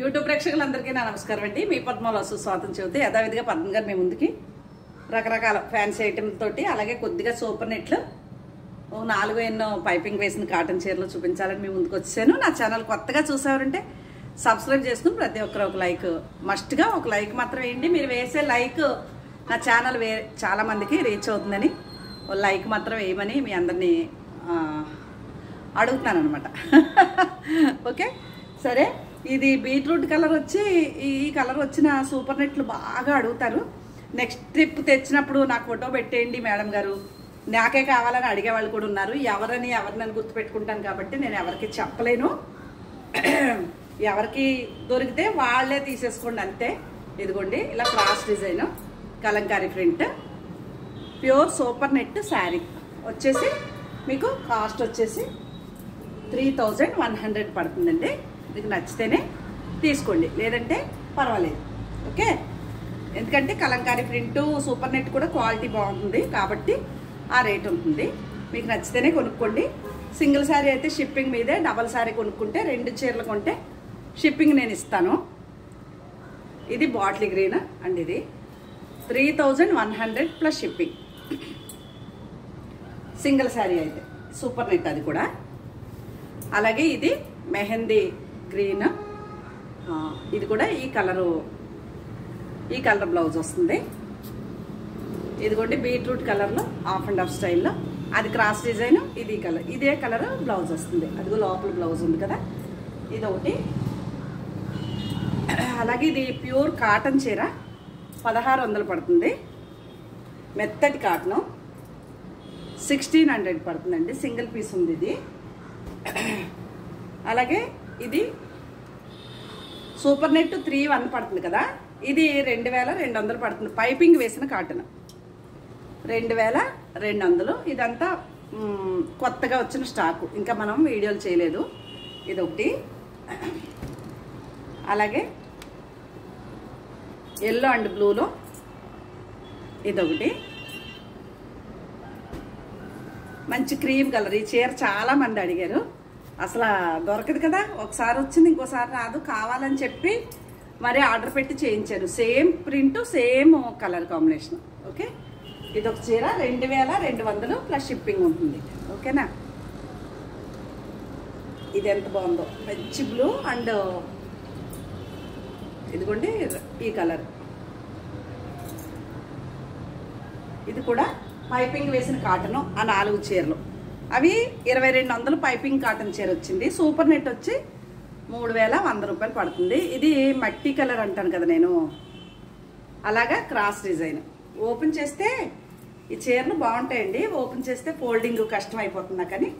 YouTube ప్రేక్షకులందరికీ నా నమస్కారం అండి. మీ పద్మలో సుస్వాగతం చెబుతే యథావిధిగా పద్మ గారు మీ ముందుకి రకరకాల ఫ్యాన్సీ ఐటెం తోటి అలాగే కొద్దిగా సూపర్ నెట్లు 4 ఎన్నో పైపింగ్ వేసిన కాటన్ చీరలు చూపించాలని మీ ముందుకు వచ్చాను. నా ఛానల్ కొత్తగా చూసారంటే సబ్స్క్రైబ్ చేసుకుని ప్రతి ఒక్కరు ఒక లైక్ మస్ట్గా ఒక లైక్ మాత్రం వేయండి. మీరు వేసే లైక్ నా ఛానల్ చాలా మందికి రీచ్ అవుతుందని లైక్ మాత్రం వేయమని మీ అందరినీ అడుగుతున్నాను అనమాట. ఓకే సరే, ఇది బీట్రూట్ కలర్ వచ్చి ఈ కలర్ వచ్చిన సూపర్ నెట్లు బాగా అడుగుతారు. నెక్స్ట్ ట్రిప్ తెచ్చినప్పుడు నాకు ఫోటో పెట్టేయండి మేడం గారు, నాకే కావాలని అడిగే వాళ్ళు కూడా ఉన్నారు. ఎవరిని గుర్తుపెట్టుకుంటాను కాబట్టి నేను ఎవరికి చెప్పలేను. ఎవరికి దొరికితే వాళ్ళే తీసేసుకోండి అంతే. ఇదిగోండి ఇలా cross design Kalamkari print pure super net sari వచ్చేసి మీకు కాస్ట్ వచ్చేసి 3100 పడుతుందండి. మీకు నచ్చితేనే తీసుకోండి, లేదంటే పర్వాలేదు. ఓకే, ఎందుకంటే కలంకారీ ప్రింట్ సూపర్ నెట్ కూడా క్వాలిటీ బాగుంటుంది కాబట్టి ఆ రేట్ ఉంటుంది. మీకు నచ్చితేనే కొనుక్కోండి. సింగిల్ శారీ అయితే షిప్పింగ్ మీదే, డబల్ శారీ కొనుక్కుంటే 2 చీరలు కొంటే షిప్పింగ్ నేను ఇస్తాను. ఇది బాటిల్ గ్రీన్ అండ్ ఇది 3100 ప్లస్ షిప్పింగ్. సింగిల్ శారీ అయితే సూపర్ నెట్ అది కూడా. అలాగే ఇది మెహందీ గ్రీన్, ఇది కూడా ఈ కలర్ బ్లౌజ్ వస్తుంది. ఇదిగోండి బీట్రూట్ కలర్లో హాఫ్ అండ్ హాఫ్ స్టైల్లో అది క్రాస్ డిజైన్, ఇది కలర్ ఇదే కలర్ బ్లౌజ్ వస్తుంది. అదిగో లోపల బ్లౌజ్ ఉంది కదా, ఇది ఒకటి. అలాగే ఇది ప్యూర్ కాటన్ చీర 1600 పడుతుంది. మెత్తటి కాటను 1600 పడుతుందండి. సింగిల్ పీస్ ఉంది ఇది. అలాగే ఇది సూపర్ నెట్ 31 పడుతుంది కదా, ఇది 2200 పడుతుంది. పైపింగ్ వేసిన కాటన్ 2200. ఇదంతా కొత్తగా వచ్చిన స్టాకు, ఇంకా మనం వీడియోలు చేయలేదు. ఇదొకటి. అలాగే ఎల్లో అండ్ బ్లూలో ఇదొకటి. మంచి క్రీమ్ కలర్. ఈ చీర చాలా మంది అడిగారు, అసలు దొరకదు కదా, ఒకసారి వచ్చింది ఇంకోసారి రాదు. కావాలని చెప్పి మరి ఆర్డర్ పెట్టి చేయించాను. Same print same colour combination. Okay, ఇది ఒక చీర 2200 ప్లస్ షిప్పింగ్ ఉంటుంది. ఓకేనా, ఇది ఎంత బాగుందో, మంచి బ్లూ అండ్ ఇదిగోండి ఈ కలర్. ఇది కూడా పైపింగ్ వేసిన కాటను. ఆ 4 చీరలు అవి 2200 పైపింగ్ కాటన్ చీర వచ్చింది. సూపర్ నెట్ వచ్చి 3100 రూపాయలు పడుతుంది. ఇది మట్టి కలర్ అంటాను కదా నేను, అలాగా క్రాస్ డిజైన్. ఓపెన్ చేస్తే ఈ చీరలు బాగుంటాయండి, ఓపెన్ చేస్తే ఫోల్డింగ్ కష్టం అయిపోతుంది కానీ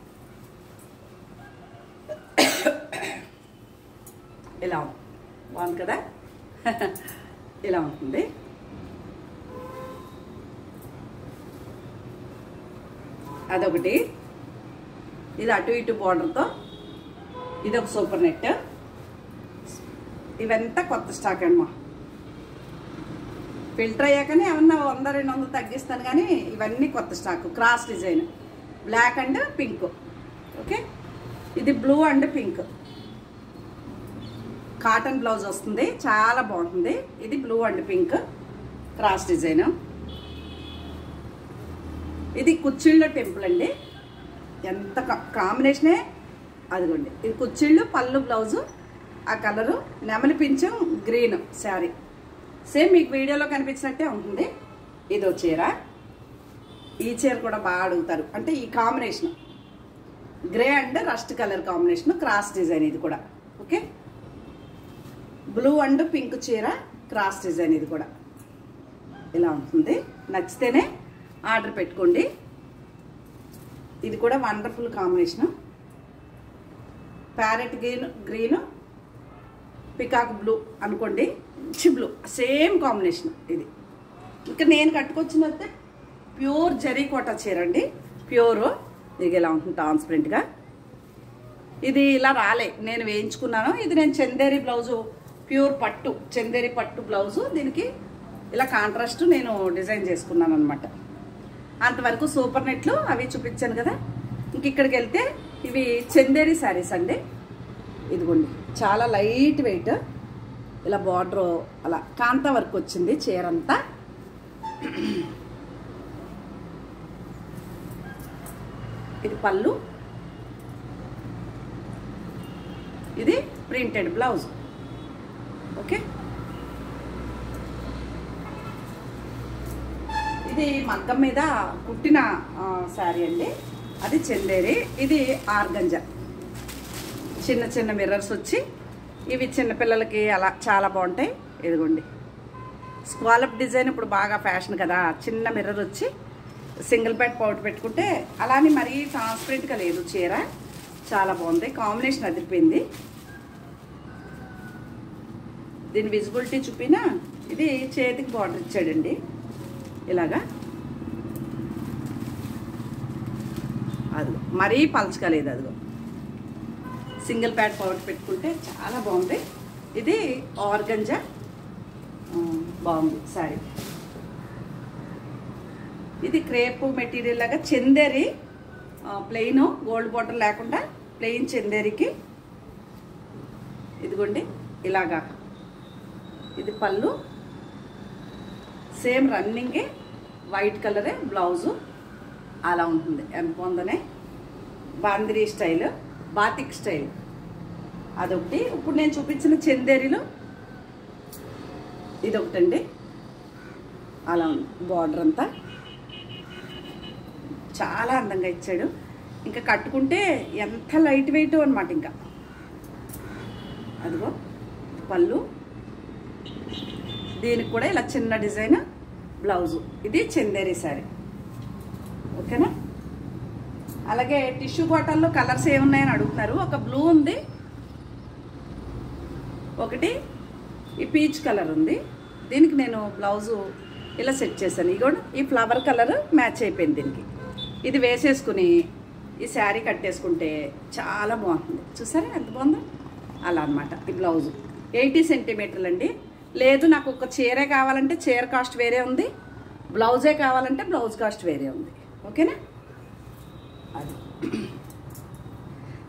ఇలా బాగుంది కదా. ఇలా ఉంటుంది. అదొకటి. ఇది అటు ఇటు బార్డర్తో ఇదొక సూపర్ నెట్. ఇవంతా కొత్త స్టాక్ అమ్మా. ఫిల్టర్ అయ్యాకనే ఏమన్నా 100-200 తగ్గిస్తాను కానీ ఇవన్నీ కొత్త stock. Cross design black and pink. Okay, ఇది blue and pink cotton blouse వస్తుంది, చాలా బాగుంటుంది. ఇది blue and pink cross design. ఇది కుచ్చిళ్ళ టెంపుల్ అండి, ఎంత కాంబినేషనే. అదిగోండి ఇది కుచ్చిళ్ళు, పళ్ళు బ్లౌజు, ఆ కలరు నెమలి పింఛం గ్రీన్ శారీ. సేమ్ మీకు వీడియోలో కనిపించినట్టే ఉంటుంది. ఇదో చీర. ఈ చీర కూడా బాగా అడుగుతారు, అంటే ఈ combination grey and rust colour combination cross design. ఇది కూడా ఓకే, బ్లూ అండ్ పింక్ చీర క్రాస్ డిజైన్. ఇది కూడా ఇలా ఉంటుంది. నచ్చితేనే ఆర్డర్ పెట్టుకోండి. ఇది కూడా wonderful combination. Parrot green peacock blue అనుకోండి, మంచి బ్లూ సేమ్ కాంబినేషన్. ఇది ఇంకా నేను కట్టుకొచ్చినైతే ప్యూర్ జరీ కోటా చీర అండి, ప్యూర్. ఇది ఇలా ఉంటుంది ట్రాన్స్పరెంట్గా. ఇది ఇలా రాలే, నేను వేయించుకున్నాను. ఇది నేను చందేరి బ్లౌజు, ప్యూర్ పట్టు చందేరి పట్టు బ్లౌజు, దీనికి ఇలా కాంట్రాస్ట్ నేను డిజైన్ చేసుకున్నాను అనమాట. అంతవరకు సూపర్ నెట్లు అవి చూపించాను కదా. ఇంక ఇక్కడికి వెళ్తే ఇవి చందేరి శారీస్ అండి. ఇదిగోండి చాలా లైట్ వెయిట్, ఇలా బార్డర్ అలా కాంతా వర్క్ వచ్చింది చీర అంతా. ఇది పళ్ళు, ఇది ప్రింటెడ్ బ్లౌజ్. ఓకే, ఇది మగ్గం మీద కుట్టిన శారీ అండి. అది చందేరి, ఇది ఆర్గంజా. చిన్న చిన్న మిర్రర్స్ వచ్చి ఇవి చిన్నపిల్లలకి అలా చాలా బాగుంటాయి. ఇదిగోండి స్కాలప్ డిజైన్ ఇప్పుడు బాగా ఫ్యాషన్ కదా. చిన్న మిర్రర్ వచ్చి సింగిల్ బెడ్ పౌడర్ పెట్టుకుంటే అలానే మరీ ట్రాన్స్పరెంట్గా లేదు చీర, చాలా బాగుంది. కాంబినేషన్ అదిరిపోయింది. దీని విజిబిలిటీ చూపినా ఇది చేతికి బార్డర్ ఇచ్చాడండి ఇలాగా. అదిగో మరీ పలచగా లేదు, అదిగో సింగిల్ ప్యాడ్ పౌడర్ పెట్టుకుంటే చాలా బాగుంది. ఇది ఆర్గంజా బాగుంది శారీ. ఇది క్రేప్ మెటీరియల్ లాగా చందేరి, ప్లెయిన్ గోల్డ్ బార్డర్ లేకుండా ప్లెయిన్ చందేరికి. ఇదిగోండి ఇలాగా. ఇది పళ్ళు, సేమ్ రన్నింగే, వైట్ కలరే బ్లౌజు. అలా ఉంటుంది. ఎంత బాగుందనే, బాందిరీ స్టైల్, బాతిక్ స్టైల్ అదొకటి. ఇప్పుడు నేను చూపించిన చందేరిలో ఇదొకటండి. అలా ఉంది బార్డర్ అంతా, చాలా అందంగా ఇచ్చాడు. ఇంకా కట్టుకుంటే ఎంత లైట్ వెయిట్ అనమాట. ఇంకా అదిగో పళ్ళు, దీనికి కూడా ఇలా చిన్న డిజైన్ బ్లౌజు. ఇది చందేరి శారీ. ఓకేనా. అలాగే టిష్యూ కాటన్లో కలర్స్ ఏమున్నాయని అడుగుతున్నారు. ఒక బ్లూ ఉంది, ఒకటి ఈ పీచ్ కలర్ ఉంది. దీనికి నేను బ్లౌజు ఇలా సెట్ చేశాను. ఇది కూడా ఈ ఫ్లవర్ కలర్ మ్యాచ్ అయిపోయింది దీనికి. ఇది వేసేసుకుని ఈ శారీ కట్టేసుకుంటే చాలా బాగుంటుంది. చూసారా ఎంత బాగుందో. అలా అనమాట. ఈ బ్లౌజు 80 సెంటీమీటర్లు అండి. లేదు నాకు ఒక చీరే కావాలంటే చీర కాస్ట్ వేరే ఉంది, బ్లౌజే కావాలంటే బ్లౌజ్ కాస్ట్ వేరే ఉంది. ఓకేనా. అది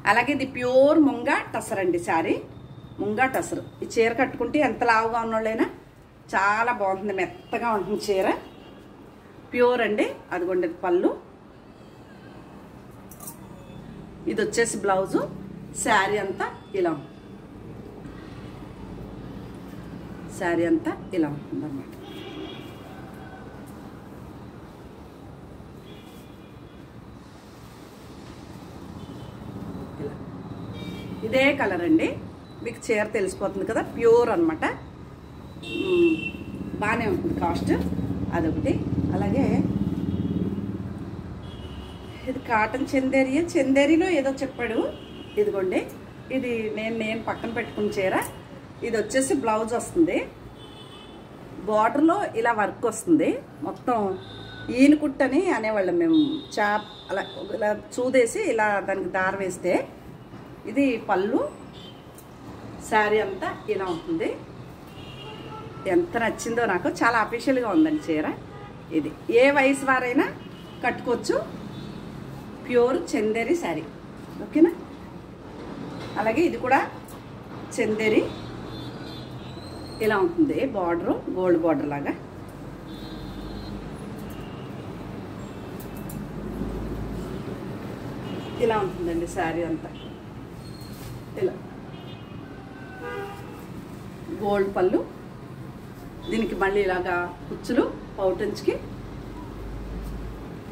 అలాగే ఇది ప్యూర్ ముంగా టసర్ అండి శారీ. ముంగా టసర్. ఈ చీర కట్టుకుంటే ఎంత లావుగా ఉన్నోళ్ళైనా చాలా బాగుంటుంది, మెత్తగా ఉంటుంది చీర. ప్యూర్ అండి. అదిగోండి పళ్ళు, ఇది వచ్చేసి బ్లౌజు. శారీ అంతా ఇలా ఉంటుంది. శారీ అంతా ఇలా ఉంటుంది అన్నమాట. ఇలా ఇదే కలర్ అండి. మీకు చీర తెలిసిపోతుంది కదా, ప్యూర్ అనమాట. బాగానే ఉంటుంది కాస్ట్. అదొకటి. అలాగే ఇది కాటన్ చందేరియే. చందేరిలో ఏదో చెప్పాడు. ఇదిగోండి ఇది నేను పక్కన పెట్టుకున్న చీర. ఇది వచ్చేసి బ్లౌజ్ వస్తుంది, బార్డర్లో ఇలా వర్క్ వస్తుంది. మొత్తం ఈయన కుట్టని అనేవాళ్ళం మేము. చాప్ అలా ఇలా చూదేసి ఇలా దానికి దార వేస్తే. ఇది పళ్ళు, శారీ అంతా ఇలా ఉంటుంది. ఎంత నచ్చిందో నాకు, చాలా అఫీషియల్గా ఉందండి చీర. ఇది ఏ వయసు వారైనా కట్టుకోవచ్చు. ప్యూర్ చందేరి శారీ. ఓకేనా. అలాగే ఇది కూడా చందేరి ఇలా ఉంటుంది. బార్డరు గోల్డ్ బార్డర్ లాగా. ఇలా ఉంటుందండి శారీ అంతా. ఇలా గోల్డ్ పళ్ళు, దీనికి మళ్ళీ ఇలాగా కుచ్చులు పౌటంచ్కి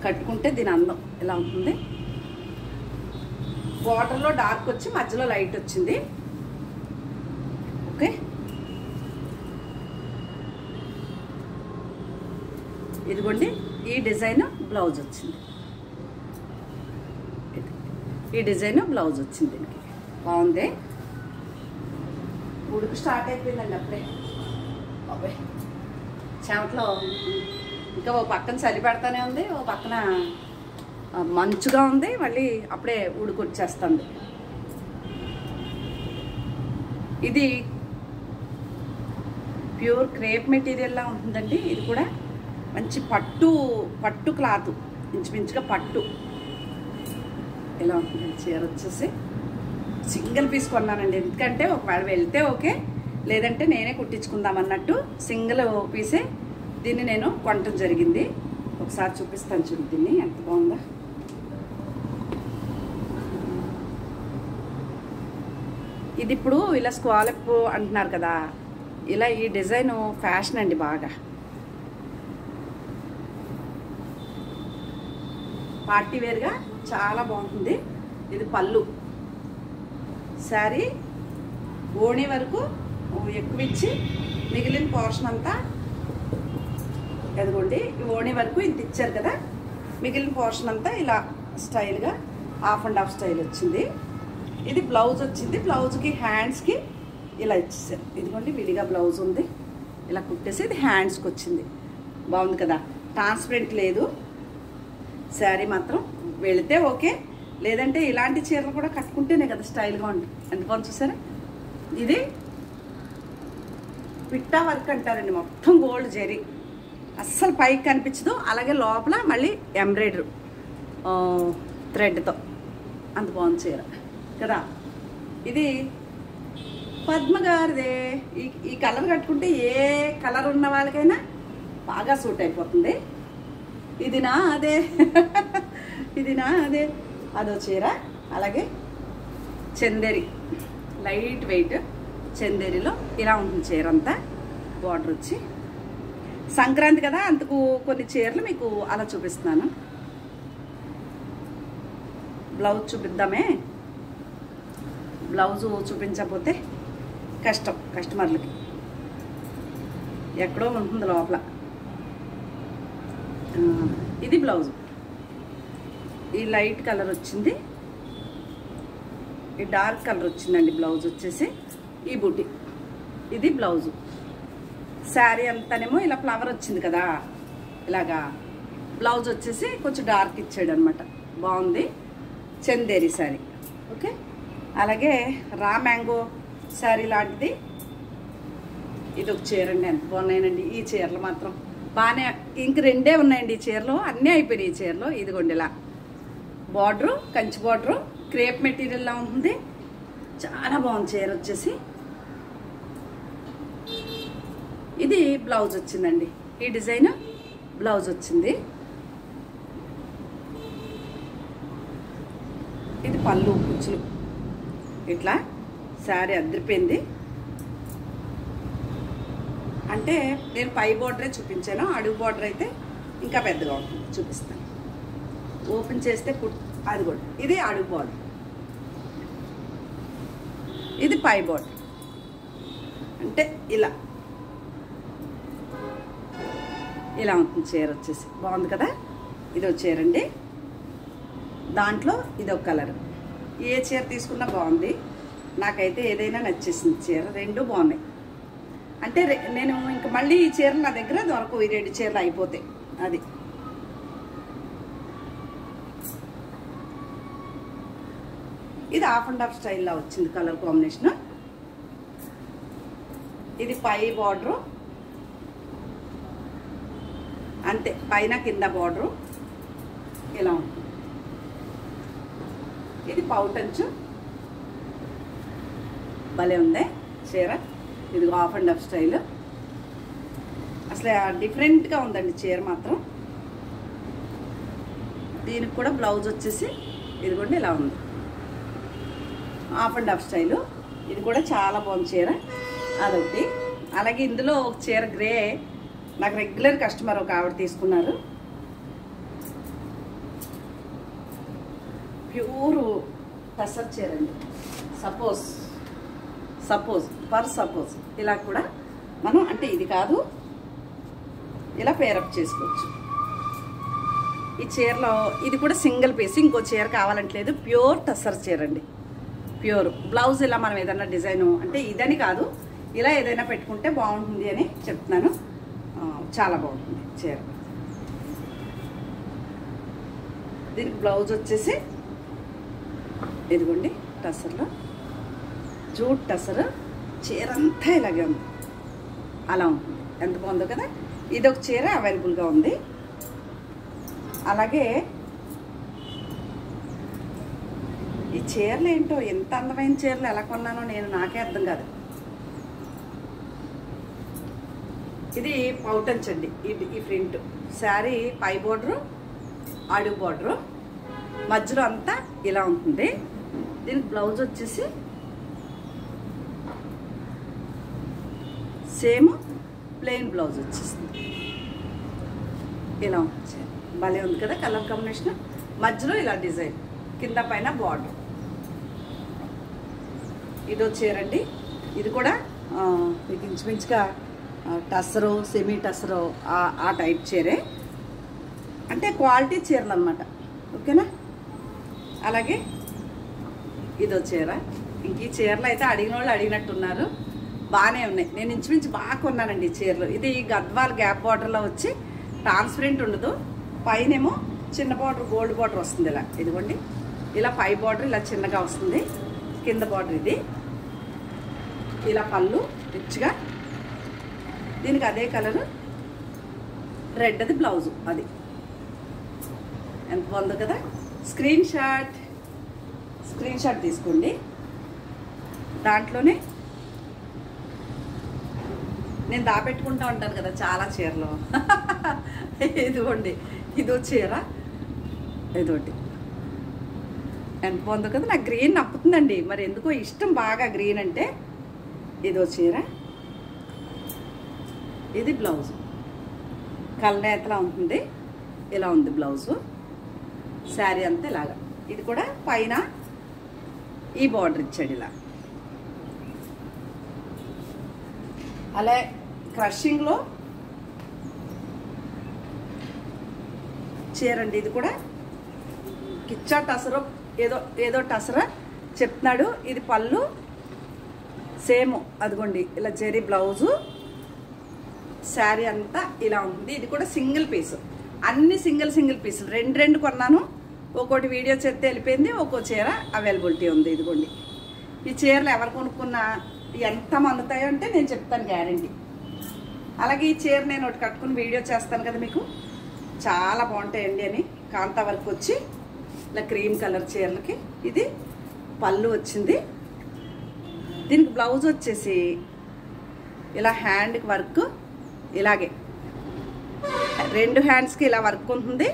కట్టుకుంటే దీని అందం ఇలా ఉంటుంది. బార్డర్లో డార్క్ వచ్చి మధ్యలో లైట్ వచ్చింది. ఓకే. ఇదిగోండి ఈ డిజైన్ బ్లౌజ్ వచ్చింది. ఈ డిజైన్ బ్లౌజ్ వచ్చింది దీనికి. బాగుంది. ఉడుకు స్టార్ట్ అయిపోయిందండి అప్పుడే. బాబాయ్ చెమటలో ఇంకా ఓ పక్కన చలి పెడతానే ఉంది, ఓ పక్కన మంచుగా ఉంది, మళ్ళీ అప్పుడే ఉడుకు వచ్చేస్తుంది. ఇది ప్యూర్ క్రేప్ మెటీరియల్లా ఉంటుందండి. ఇది కూడా మంచి పట్టు క్లాత్, ఇంచుమించుగా పట్టు ఇలా ఉంటుంది. చీర వచ్చేసి సింగిల్ పీస్ కొన్నానండి. ఎందుకంటే ఒకవేళ వెళ్తే ఓకే, లేదంటే నేనే కుట్టించుకుందాం అన్నట్టు సింగిల్ పీసే దీన్ని నేను కొనటం జరిగింది. ఒకసారి చూపిస్తాను చూడు దీన్ని ఎంత బాగుందో. ఇది ఇప్పుడు ఇలా స్కాలప్ అంటున్నారు కదా, ఇలా ఈ డిజైన్ ఫ్యాషన్ అండి బాగా. పార్టీ వేర్గా చాలా బాగుంటుంది. ఇది పళ్ళు. శారీ ఓణి వరకు ఎక్కువ ఇచ్చి మిగిలిన పోర్షన్ అంతా ఎదుగుండి ఓణి వరకు ఇంత ఇచ్చారు కదా, మిగిలిన పోర్షన్ అంతా ఇలా స్టైల్గా హాఫ్ అండ్ హాఫ్ స్టైల్ వచ్చింది. ఇది బ్లౌజ్ వచ్చింది. బ్లౌజ్కి హ్యాండ్స్కి ఇలా ఇచ్చేసారు. ఇదిగోండి విడిగా బ్లౌజ్ ఉంది, ఇలా కుట్టేసి ఇది హ్యాండ్స్కి వచ్చింది. బాగుంది కదా, ట్రాన్స్పరెంట్ లేదు. శారీ మాత్రం వెళితే ఓకే, లేదంటే ఇలాంటి చీరలు కూడా కట్టుకుంటేనే కదా స్టైల్గా ఉంటుంది. ఎందుకని చూసారా, ఇది పిట్టా వర్క్ అంటారండి, మొత్తం గోల్డ్ జరీ, అస్సలు పైకి కనిపించదు. అలాగే లోపల మళ్ళీ ఎంబ్రాయిడరీ థ్రెడ్తో అంత బాగుంది చీర కదా. ఇది పద్మ గారిదే. ఈ కలర్ కట్టుకుంటే ఏ కలర్ ఉన్న వాళ్ళకైనా బాగా సూట్ అయిపోతుంది. ఇది నా అదే ఇది నా అదే అదో చీర. అలాగే చందేరి లైట్ వెయిట్ చందేరిలో ఇలా ఉంటుంది చీర అంతా. బార్డర్ వచ్చి సంక్రాంతి కదా, అందుకు కొన్ని చీరలు మీకు అలా చూపిస్తున్నాను. బ్లౌజ్ చూపిద్దామే. బ్లౌజు చూపించకపోతే కష్టం కస్టమర్లకి, ఎక్కడో ఉంటుంది లోపల. ఇది బ్లౌజ్, ఈ లైట్ కలర్ వచ్చింది, ఈ డార్క్ కలర్ వచ్చిందండి బ్లౌజ్ వచ్చేసి. ఈ బూటీ ఇది బ్లౌజు. శారీ అంతానేమో ఇలా ఫ్లవర్ వచ్చింది కదా, ఇలాగా. బ్లౌజ్ వచ్చేసి కొంచెం డార్క్ ఇచ్చాడు అనమాట, బాగుంది. చందేరి శారీ ఓకే. అలాగే రా మ్యాంగో శారీ లాంటిది ఇది ఒక చీర అండి. ఎంత బాగున్నాయండి ఈ చీరలు మాత్రం, బాగానే. ఇంక రెండే ఉన్నాయండి ఈ చీరలో, అన్నీ అయిపోయినాయి ఈ చీరలో. ఇదిగోండి ఇలా బార్డరు, కంచి బార్డరు, క్రేప్ మెటీరియల్లా ఉంటుంది, చాలా బాగుంది చీర వచ్చేసి. ఇది బ్లౌజ్ వచ్చిందండి, ఈ డిజైన్ బ్లౌజ్ వచ్చింది. ఇది పళ్ళు కుచ్చులు, ఇట్లా శారీ అదిరిపోయింది. అంటే నేను పై బార్డరే చూపించాను, అడుగు బార్డర్ అయితే ఇంకా పెద్దగా ఉంటుంది, చూపిస్తాను. ఓపెన్ చేస్తే అది కూడా ఇది అడుగు బార్డర్, ఇది పై బార్డర్. అంటే ఇలా ఇలా ఉంటుంది చీర వచ్చేసి. బాగుంది కదా, ఇది ఒక చీర అండి. దాంట్లో ఇది ఒక కలర్. ఏ చీర తీసుకున్నా బాగుంది, నాకైతే ఏదైనా నచ్చేసింది చీర. రెండు బాగున్నాయి. అంటే నేను ఇంక మళ్ళీ ఈ చీరలు నా దగ్గర దొరకవు, ఈ రెండు చీరలు అయిపోతాయి. అది ఇది హాఫ్ అండ్ హాఫ్ స్టైల్లో వచ్చింది కలర్ కాంబినేషన్. ఇది పై బార్డరు అంతే, పైన కింద బార్డరు ఇలా ఉంటుంది. ఇది పౌటంచు, భలే ఉంది చీర. ఇది హాఫ్ అండ్ హాఫ్ స్టైల్, అసలు డిఫరెంట్గా ఉందండి చీర మాత్రం. దీనికి కూడా బ్లౌజ్ వచ్చేసి ఇదిగోండి ఇలా ఉంది, హాఫ్ అండ్ హాఫ్ స్టైలు. ఇది కూడా చాలా బాగుంది చీర, అదొకటి. అలాగే ఇందులో ఒక చీర గ్రే, నాకు రెగ్యులర్ కస్టమర్ ఒక ఆవిడ తీసుకున్నారు. ప్యూర్ టసర్ చీర అండి. సపోజ్ ఇలా కూడా మనం, అంటే ఇది కాదు, ఇలా పేరప్ చేసుకోవచ్చు. ఈ చీరలో ఇది కూడా సింగిల్ పీస్, ఇంకో చీర కావాలంటలేదు. ప్యూర్ టసర్ చీర అండి, ప్యూర్. బ్లౌజ్ ఇలా మనం ఏదైనా డిజైన్, అంటే ఇదని కాదు, ఇలా ఏదైనా పెట్టుకుంటే బాగుంటుంది అని చెప్తున్నాను. చాలా బాగుంటుంది చీర. దీనికి బ్లౌజ్ వచ్చేసి ఇదిగోండి టసర్లో, జూట్ టసర్. చీర అంతా ఇలాగే ఉంది, అలా ఉంటుంది. ఎంత బాగుందో కదా. ఇది ఒక చీర అవైలబుల్గా ఉంది. అలాగే ఈ చీరలు ఏంటో, ఎంత అందమైన చీరలు ఎలా కొన్నానో నాకే అర్థం కాదు. ఇది పౌటంచ్ అండి. ఈ ప్రింట్ శారీ పై బోర్డరు అడుగు బోర్డరు మధ్యలో అంతా ఇలా ఉంటుంది. దీనికి బ్లౌజ్ వచ్చేసి సేమ్ ప్లెయిన్ బ్లౌజ్ వచ్చేస్తుంది. ఇలా ఉంటుంది. భలే ఉంది కదా కలర్ కాంబినేషన్. మధ్యలో ఇలా డిజైన్, కింద పైన బార్డర్. ఇదో చీరండి. ఇది కూడా మీకు ఇంచుమించుగా టసరు సెమీ టసరు ఆ టైప్ చీరే, అంటే క్వాలిటీ చీరలు అనమాట. ఓకేనా. అలాగే ఇదో చీర. ఇంక ఈ చీరలు అయితే అడిగిన వాళ్ళు అడిగినట్టున్నారు, బాగానే ఉన్నాయి. నేను ఇంచుమించు బాగా కొన్నానండి ఈ చీరలు. ఇది గద్వాల్ గ్యాప్ బార్డర్లో వచ్చి ట్రాన్స్పరెంట్ ఉండదు, పైనేమో చిన్న బార్డర్ గోల్డ్ బార్డర్ వస్తుంది. ఇలా ఇదిగోండి, ఇలా పై బార్డర్ ఇలా చిన్నగా వస్తుంది, కింద బార్డర్ ఇది. ఇలా పళ్ళు రిచ్గా, దీనికి అదే కలరు రెడ్, అది బ్లౌజు. అది ఎంత బాగుందో కదా. స్క్రీన్ షాట్ తీసుకోండి. దాంట్లోనే నేను దాపెట్టుకుంటా ఉంటాను కదా చాలా చీరలు. ఇదిగోండి, ఇదో చీర, ఇదోటి. ఎంత బాగుందో కదా. నాకు గ్రీన్ నప్పుతుందండి, మరి ఎందుకో ఇష్టం బాగా గ్రీన్ అంటే. ఇదో చీర, ఇది బ్లౌజు. కలనేతలా ఉంటుంది, ఇలా ఉంది బ్లౌజు. శారీ అంతా ఇలాగా. ఇది కూడా పైన ఈ బార్డర్ ఇచ్చాడు ఇలా. అలా క్రషింగ్లో చీరండి. ఇది కూడా కిచ్చా టసరో ఏదో టసరా చెప్తున్నాడు. ఇది పళ్ళు సేమ్, అదిగోండి ఇలా జెరీ బ్లౌజు. శారీ అంతా ఇలా ఉంటుంది. ఇది కూడా సింగిల్ పీస్, అన్ని సింగిల్ పీసులు. రెండు కొన్నాను, ఒక్కోటి వీడియో చేస్తే వెళ్ళిపోయింది, ఒక్కో చీర అవైలబిలిటీ ఉంది. ఇదిగోండి, ఈ చీరలు ఎవరు కొనుక్కున్నా ఎంత మన్నుతాయో అంటే నేను చెప్తాను గ్యారంటీ. అలాగే ఈ చీర నేను ఒకటి కట్టుకుని వీడియో చేస్తాను కదా మీకు, చాలా బాగుంటాయండి అని. కాంతా వర్క్ వచ్చి ఇలా క్రీమ్ కలర్ చీరలకి ఇది పళ్ళు వచ్చింది. దీనికి బ్లౌజ్ వచ్చేసి ఇలా హ్యాండ్కి వర్క్, ఇలాగే 2 హ్యాండ్స్కి ఇలా వర్క్ ఉంటుంది.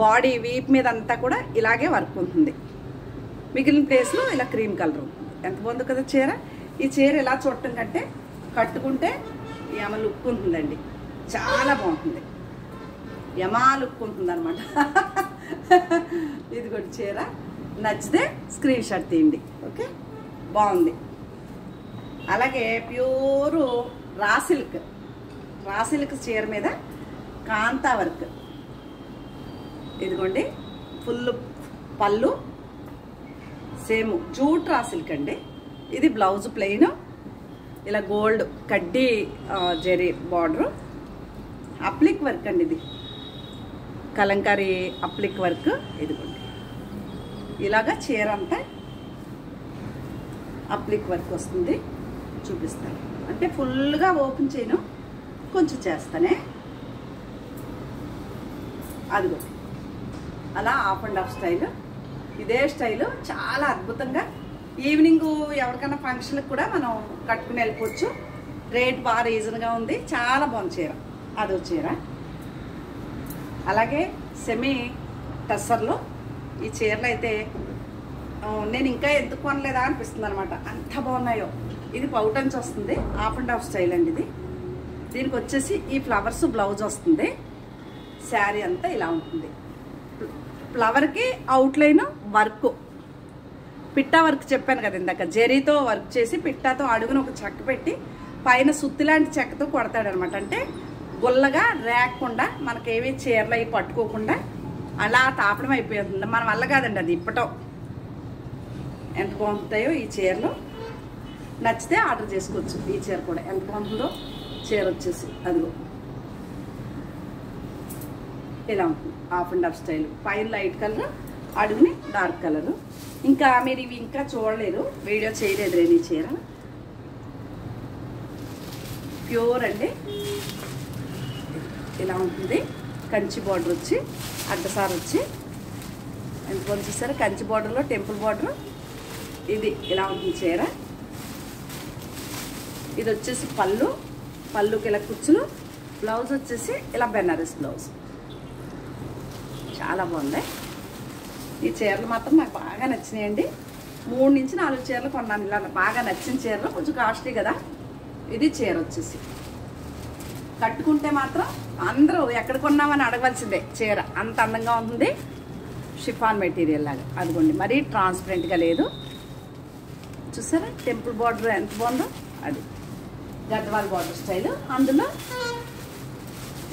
బాడీ వీప్ మీద అంతా కూడా ఇలాగే వర్క్ ఉంటుంది. మిగిలిన ప్లేస్లో ఇలా క్రీమ్ కలర్ ఉంటుంది. ఎంత బాగుంది కదా చీర. ఈ చీర ఇలా చూడటం కంటే కట్టుకుంటే యమ లుక్ ఉంటుందండి, చాలా బాగుంటుంది. యమా లుక్ ఉంటుంది అనమాట. ఇది కూడా చీర నచ్చితే స్క్రీన్ షాట్ తీయండి. ఓకే, బాగుంది. అలాగే ప్యూరు రా సిల్క్ చీర మీద కాంతా వర్క్. ఇదిగోండి, ఫుల్ పళ్ళు సేమ్ జూట్ రా సిల్క్ అండి. ఇది బ్లౌజ్ ప్లెయిన్, ఇలా గోల్డ్ కడ్డీ జెరీ బార్డరు. అప్లిక్ వర్క్ అండి, ఇది కలంకారీ అప్లిక్ వర్క్. ఇదిగోండి, ఇలాగా చీర అంతా అప్లిక్ వర్క్ వస్తుంది. చూపిస్తాను అంటే ఫుల్గా ఓపెన్ చేయను, కొంచెం చేస్తానే. అదిగో అలా ఆఫ్ అండ్ ఆఫ్ స్టైల్. ఇదే స్టైలు చాలా అద్భుతంగా ఈవినింగ్ ఎవరికైనా ఫంక్షన్కి కూడా మనం కట్టుకుని వెళ్ళిపోవచ్చు. రేట్ బాగా రీజన్గా ఉంది, చాలా బాగుంది చీర. అదో చీర. అలాగే సెమీ టస్సర్లో ఈ చీరలు అయితే నేను ఇంకా ఎందుకు కొనలేదా అనిపిస్తుంది అనమాట, అంత బాగున్నాయో. ఇది పౌటంచ్ వస్తుంది, ఆఫ్ అండ్ ఆఫ్ స్టైల్ అండి ఇది. దీనికి వచ్చేసి ఈ ఫ్లవర్స్ బ్లౌజ్ వస్తుంది. శారీ అంతా ఇలా ఉంటుంది. ఫ్లవర్కి అవుట్లైన్ వర్క్, పిట్టా వర్క్ చెప్పాను కదా ఇందాక, జెరీతో వర్క్ చేసి పిట్టాతో అడుగున ఒక చెక్క పెట్టి పైన సుత్తి లాంటి చెక్కతో కొడతాడనమాట. అంటే గుల్లగా రేగకుండా మనకేమీ చీరలు అవి పట్టుకోకుండా అలా తాపడం అయిపోతుంది. మన వల్ల కాదండి అది ఇప్పటం. ఎంత బాగుంటాయో ఈ చీరలు. నచ్చితే ఆర్డర్ చేసుకోవచ్చు. ఈ చీర కూడా ఎంత బాగుంటుందో చీర వచ్చేసి అదిగో ఇలా ఉంటుంది, ఆఫ్ అండ్ ఆఫ్ స్టైల్. పైన లైట్ కలర్, అడుగుని డార్క్ కలరు. ఇంకా మీరు ఇవి ఇంకా చూడలేదు, వీడియో చేయలేదు రేని చీర. ప్యూర్ అండి, ఇలా ఉంటుంది. కంచి బార్డర్ వచ్చి అడ్డసారి వచ్చి ఎంత బాగుంది చూసారా, కంచి బార్డర్లో టెంపుల్ బార్డర్. ఇది ఇలా ఉంటుంది చీర. ఇది వచ్చేసి పళ్ళు, పళ్ళుకి ఇలా కుచ్చులు, బ్లౌజ్ వచ్చేసి ఇలా బెనారస్ బ్లౌజ్. చాలా బాగుంది. ఈ చీరలు మాత్రం నాకు బాగా నచ్చినాయండి. 3 నుంచి 4 చీరలు కొన్నాను. ఇలా బాగా నచ్చిన చీరలు, కొంచెం కాస్ట్లీ కదా. ఇది చీర వచ్చేసి కట్టుకుంటే మాత్రం అందరూ ఎక్కడ కొన్నామని అడగవలసిందే. చీర అంత అందంగా ఉంటుంది. షిఫాన్ మెటీరియల్ లాగా, అదిగోండి మరీ ట్రాన్స్పరెంట్గా లేదు. చూసారా టెంపుల్ బార్డర్ ఎంత బాగుందో, అది గద్వాల్ బార్డర్ స్టైల్. అందులో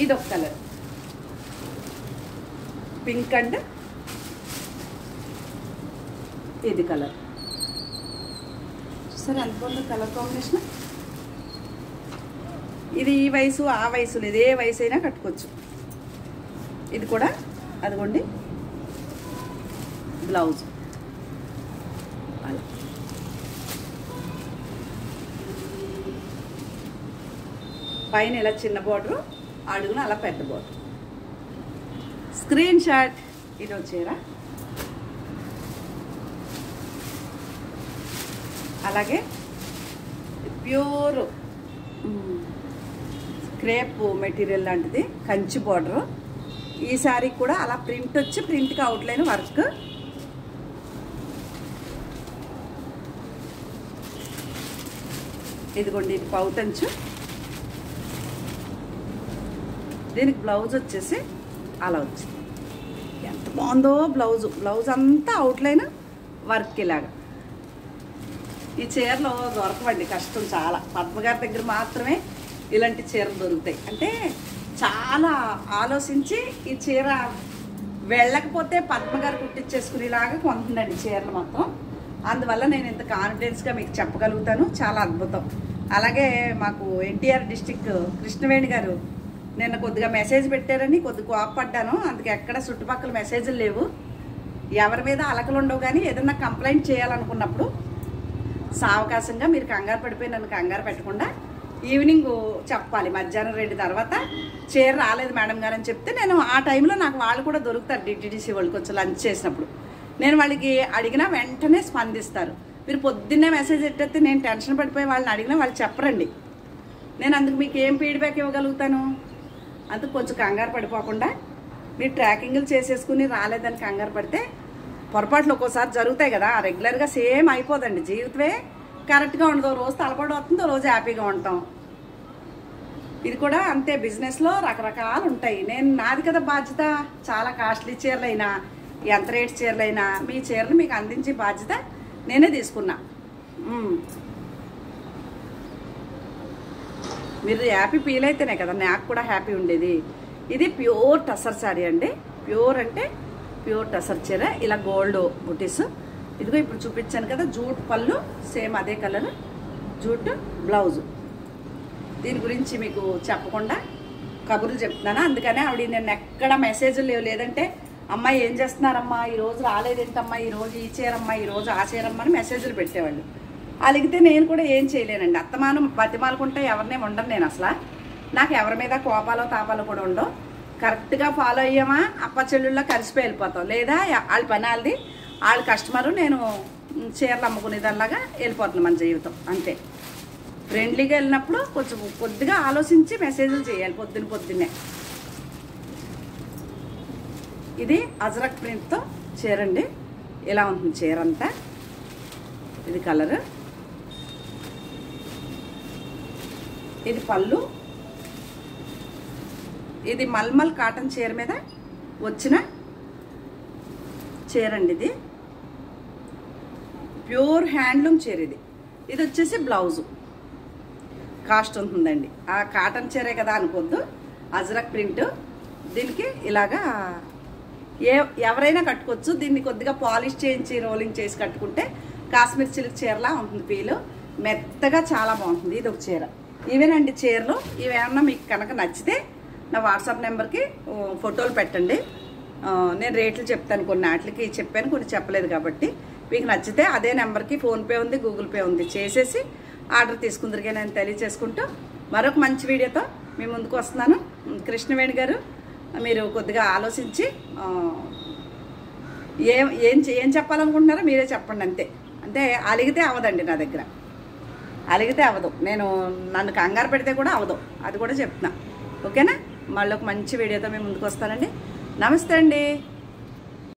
ఇదొక కలర్, పింక్ అండ్ ఇది కలర్. చూసారా ఎంత బాగుందో కలర్ కాంబినేషన్. ఇది ఈ వయసు ఆ వయసు లేదు, ఏ వయసు అయినా కట్టుకోవచ్చు. ఇది కూడా అదిగోండి బ్లౌజ్ అలా. పైన ఇలా చిన్న బార్డరు, అడుగున అలా పెద్ద బార్డర్. Screen shot. ఇది వచ్చేరా. అలాగే ప్యూర్ క్రేప్ మెటీరియల్ లాంటిది, కంచి బార్డరు. ఈ శారీ కూడా అలా ప్రింట్ వచ్చి ప్రింట్కి అవుట్లైన్ వర్క్. ఇదిగోండి ఇది పౌటంచు. దీనికి బ్లౌజ్ వచ్చేసి అలా వచ్చింది. ఎంత బాగుందో బ్లౌజ్. బ్లౌజ్ అంతా అవుట్లైన్ వర్క్ ఇలాగా. ఈ చీరలో దొరకవండి, కష్టం చాలా. పద్మగారి దగ్గర మాత్రమే ఇలాంటి చీరలు దొరుకుతాయి. అంటే చాలా ఆలోచించి ఈ చీర వెళ్ళకపోతే పద్మగారు కుట్టించేసుకునేలాగా కొంటుందండి చీరలు మాత్రం. అందువల్ల నేను ఇంత కాన్ఫిడెన్స్గా మీకు చెప్పగలుగుతాను. చాలా అద్భుతం. అలాగే మాకు ఎన్టీఆర్ డిస్టిక్ కృష్ణవేణి గారు నిన్న కొద్దిగా మెసేజ్ పెట్టారని కొద్దిగా కోపపడ్డాను. అందుకే ఎక్కడ చుట్టుపక్కల మెసేజ్లు లేవు, ఎవరి మీద అలకలు ఉండవు. కానీ ఏదన్నా కంప్లైంట్ చేయాలనుకున్నప్పుడు సావకాశంగా మీరు కంగారు పడిపోయి నన్ను కంగారు పెట్టకుండా ఈవినింగ్ చెప్పాలి. మధ్యాహ్నం 2 తర్వాత చీర రాలేదు మేడం గారు అని చెప్తే నేను ఆ టైంలో నాకు వాళ్ళు కూడా దొరుకుతారు. డిటీడీసీ వాళ్ళకి వచ్చి లంచ్ చేసినప్పుడు నేను వాళ్ళకి అడిగినా వెంటనే స్పందిస్తారు. మీరు పొద్దున్నే మెసేజ్ పెట్టేస్తే నేను టెన్షన్ పడిపోయి వాళ్ళని అడిగినా వాళ్ళు చెప్పరండి. నేను అందుకు మీకు ఏం ఫీడ్బ్యాక్ ఇవ్వగలుగుతాను? అందుకు కొంచెం కంగారు పడిపోకుండా మీరు ట్రాకింగ్లు చేసేసుకుని రాలేదని కంగారు పడితే పొరపాట్లు ఒక్కోసారి జరుగుతాయి కదా. రెగ్యులర్గా సేమ్ అయిపోదండి. జీవితమే కరెక్ట్గా ఉండదు. రోజు తలపడి వస్తుందో రోజు హ్యాపీగా ఉంటాం. ఇది కూడా అంతే. బిజినెస్లో రకరకాలు ఉంటాయి. నాది కదా బాధ్యత. చాలా కాస్ట్లీ చీరలైనా ఎంత రేట్ చీరలైనా మీ చీరలు మీకు అందించే బాధ్యత నేనే తీసుకున్నా. మీరు హ్యాపీ ఫీల్ అయితేనే కదా నాకు కూడా హ్యాపీ ఉండేది. ఇది ప్యూర్ టసర్ శారీ అండి. ప్యూర్ అంటే ప్యూర్ టసర్ చీర. ఇలా గోల్డ్ బుటీస్. ఇదిగో ఇప్పుడు చూపించాను కదా జూట్ పళ్ళు, సేమ్ అదే కలర్ జూట్ బ్లౌజు. దీని గురించి మీకు చెప్పకుండా కబుర్లు చెప్తున్నాను. అందుకనే ఆవిడ నేను ఎక్కడ మెసేజ్లు లేవు. లేదంటే అమ్మాయి ఏం చేస్తున్నారమ్మా, ఈరోజు రాలేదేంటమ్మా, ఈరోజు ఈ చీరమ్మా, ఈరోజు ఆ చీరమ్మా అని మెసేజ్లు పెట్టేవాళ్ళు. అలిగితే నేను కూడా ఏం చేయలేనండి. అత్తమానం బతిమాలకుంటే ఎవరినే ఉండను నేను. అసలు నాకు ఎవరి మీద కోపాలో తాపాలో కూడా ఉండవు. కరెక్ట్గా ఫాలో అయ్యామా అప్పచెల్లుల్లో కలిసిపోయి వెళ్ళిపోతాం. లేదా వాళ్ళ పని వాళ్ళది, వాళ్ళ కస్టమరు, నేను చీరలు అమ్ముకునేదానిలాగా వెళ్ళిపోతుంది మన జీవితం. అంతే. ఫ్రెండ్లీగా వెళ్ళినప్పుడు కొంచెం కొద్దిగా ఆలోచించి మెసేజ్లు చేయాలి పొద్దున్నే. ఇది అజరక్ ప్రింట్తో చీర అండి. ఇలా ఉంటుంది చీర అంతా. ఇది కలరు. ఇది పళ్ళు. ఇది మల్మల్ కాటన్ చీర మీద వచ్చిన చీర అండి. ఇది ప్యూర్ హ్యాండ్లూమ్ చీర. ఇది వచ్చేసి బ్లౌజు. కాస్ట్ ఉంటుందండి. ఆ కాటన్ చీరే కదా అనుకోద్దు. అజరక్ ప్రింట్. దీనికి ఇలాగా ఎవరైనా కట్టుకోవచ్చు. దీన్ని కొద్దిగా పాలిష్ చేయించి రోలింగ్ చేసి కట్టుకుంటే కాశ్మీర్ సిల్క్ చీరలా ఉంటుంది ఫీల్. మెత్తగా చాలా బాగుంటుంది. ఇది ఒక చీర. ఇవేనండి చీరలు. ఇవేమన్నా మీకు కనుక నచ్చితే నా వాట్సాప్ నెంబర్కి ఫోటోలు పెట్టండి. నేను రేట్లు చెప్తాను. కొన్ని వాటికి చెప్పాను, కొన్ని చెప్పలేదు. కాబట్టి మీకు నచ్చితే అదే నెంబర్కి ఫోన్పే ఉంది, గూగుల్ పే ఉంది, చేసేసి ఆర్డర్ తీసుకుందరిగా నేను తెలియచేసుకుంటూ మరొక మంచి వీడియోతో మీ ముందుకు వస్తున్నాను. కృష్ణవేణి గారు, మీరు కొద్దిగా ఆలోచించి ఏం చెప్పాలనుకుంటున్నారో మీరే చెప్పండి. అంతే. అంటే అలిగితే అవదండి నా దగ్గర. అలిగితే అవ్వదు, నేను నన్ను కంగారు పెడితే కూడా అవ్వదు, అది కూడా చెప్తున్నా. ఓకేనా? మళ్ళీ ఒక మంచి వీడియోతో మేము ముందుకు వస్తానండి. నమస్తే అండి.